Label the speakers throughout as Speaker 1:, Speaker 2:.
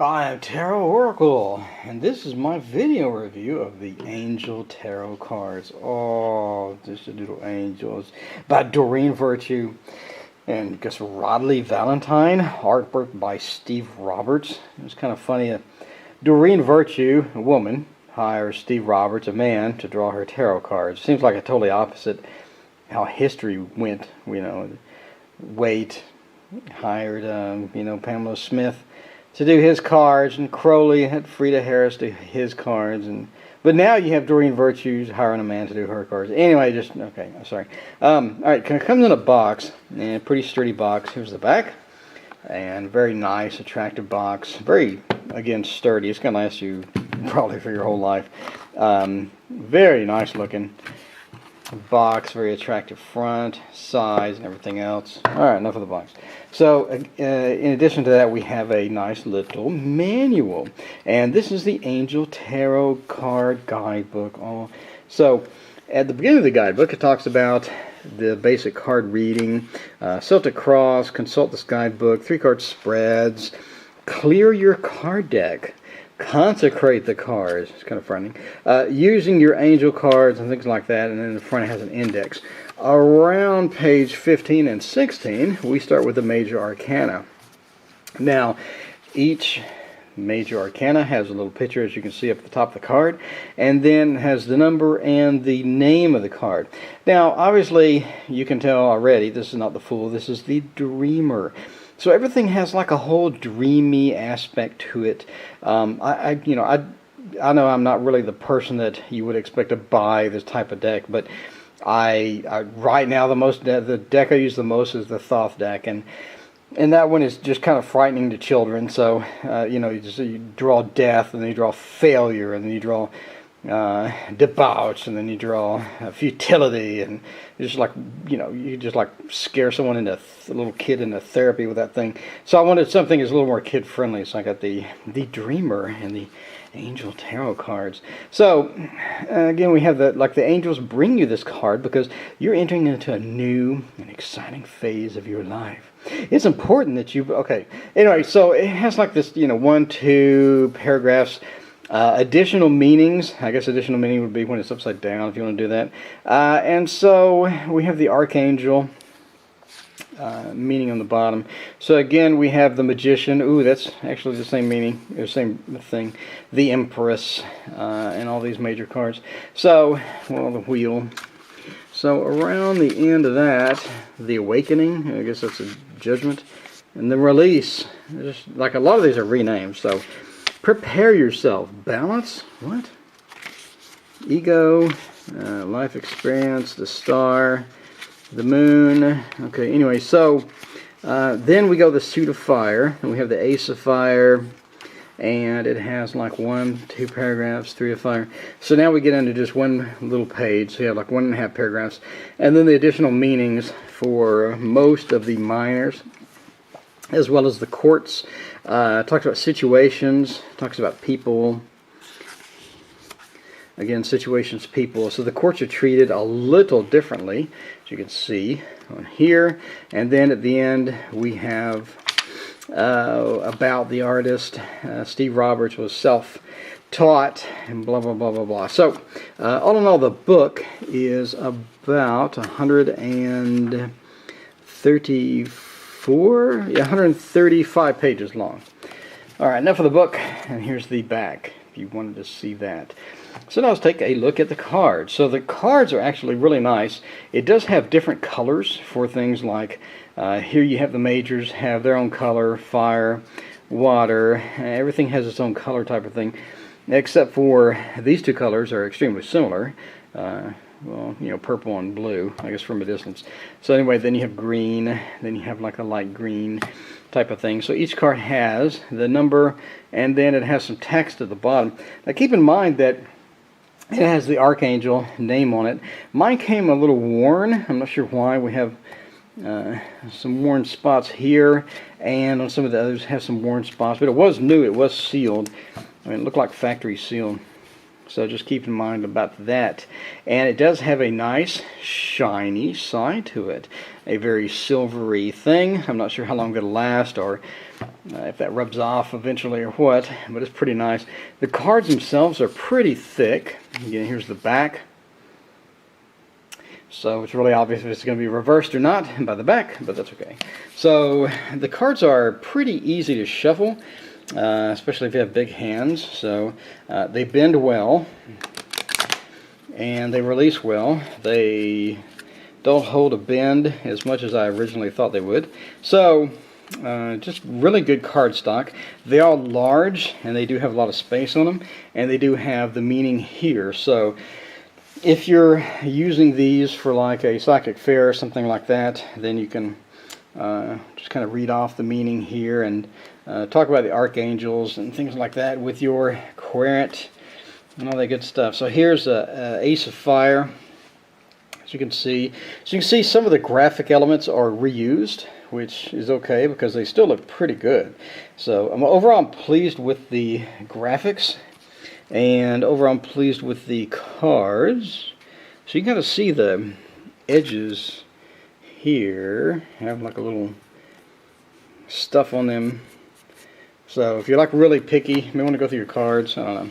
Speaker 1: I am Tarot Oracle, and this is my video review of the Angel Tarot cards. Oh, just a little angels by Doreen Virtue and guess Rodley Valentine. Artwork by Steve Roberts. It was kind of funny. Doreen Virtue, a woman, hires Steve Roberts, a man, to draw her tarot cards. Seems like a totally opposite how history went. Waite hired, Pamela Smith to do his cards, and Crowley had Frida Harris do his cards, but now you have Doreen Virtue hiring a man to do her cards. Anyway, okay, I'm sorry. Alright, it comes in a box, and a pretty sturdy box. Here's the back, and very nice, attractive box. Very, again, sturdy. It's going to last you probably for your whole life. Very nice looking box, very attractive front, size, and everything else. Alright, enough of the box. So, in addition to that, we have a nice little manual. And this is the Angel Tarot Card Guidebook. So, at the beginning of the guidebook, it talks about the basic card reading, Celtic Cross, consult this guidebook, 3-card spreads, clear your card deck, consecrate the cards. It's kind of frightening. Using your angel cards and things like that, and then in the front it has an index. Around page 15 and 16, we start with the major arcana. Now, each major arcana has a little picture, as you can see up at the top of the card, and then has the number and the name of the card. Now, obviously, you can tell already, this is not the Fool, this is the Dreamer. So everything has like a whole dreamy aspect to it. I know I'm not really the person that you would expect to buy this type of deck, but right now the deck I use the most is the Thoth deck, and that one is just kind of frightening to children. So you draw death, and then you draw failure, and then you draw debauch, and then you draw futility, and you just like scare someone into a little kid into therapy with that thing. So I wanted something that's a little more kid friendly. So I got the Dreamer and the Angel Tarot cards. So again, we have the angels bring you this card because you're entering into a new and exciting phase of your life. It's important that anyway, so it has like this 1-2 paragraphs. Additional meanings. I guess additional meaning would be when it's upside down, if you want to do that. And so we have the Archangel meaning on the bottom. So again, we have the Magician. Ooh, that's actually the same meaning, the same thing. The Empress, and all these major cards. So, the Wheel. So around the end of that, the Awakening. I guess that's a Judgment. And the Release. Just like a lot of these are renamed. So, Prepare Yourself. Balance. What? Ego. Life Experience. The Star. The Moon. Okay, anyway, so then we go the Suit of Fire, and we have the Ace of Fire, and it has like 1-2 paragraphs, 3 of Fire. So now we get into just one little page, so you have like 1.5 paragraphs, and then the additional meanings for most of the minors, as well as the courts. Talks about situations, talks about people. Again, situations, people. So the courts are treated a little differently, as you can see on here. And then at the end, we have about the artist. Steve Roberts was self-taught, and blah, blah, blah, blah, blah. So, all in all, the book is about 135 pages long. All right, enough of the book, and here's the back, if you wanted to see that. So now let's take a look at the cards. So the cards are actually really nice. It does have different colors for things like, here you have the majors have their own color, fire, water, everything has its own color type of thing, except for these two colors are extremely similar. Purple and blue, I guess from a distance. So anyway, then you have green, then you have like a light green type of thing. So each card has the number, and then it has some text at the bottom. Now keep in mind that it has the Archangel name on it. Mine came a little worn. I'm not sure why. We have some worn spots here, and on some of the others have some worn spots. But it was new. It was sealed. I mean, it looked like factory sealed. So just keep in mind about that. And it does have a nice shiny side to it. A very silvery thing. I'm not sure how long it'll last, or if that rubs off eventually or what, but it's pretty nice. The cards themselves are pretty thick. Again, here's the back. So it's really obvious if it's going to be reversed or not by the back, but that's okay. So the cards are pretty easy to shuffle, especially if you have big hands. So they bend well, and they release well. They don't hold a bend as much as I originally thought they would. So just really good card stock. They are large, and they do have a lot of space on them, and they do have the meaning here. So if you're using these for like a psychic fair or something like that, then you can just kind of read off the meaning here and talk about the archangels and things like that with your querent and all that good stuff. So here's a Ace of Fire, as you can see. So you can see some of the graphic elements are reused, which is okay because they still look pretty good. So overall I'm pleased with the graphics. And overall I'm pleased with the cards. So you can kind of see the edges here have like a little stuff on them. So if you're like really picky, you may want to go through your cards. I don't know.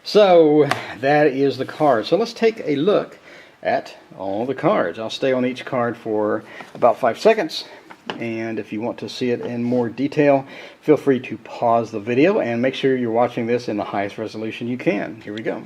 Speaker 1: So that is the card. So let's take a look at all the cards. I'll stay on each card for about 5 seconds. And if you want to see it in more detail, feel free to pause the video and make sure you're watching this in the highest resolution you can. Here we go.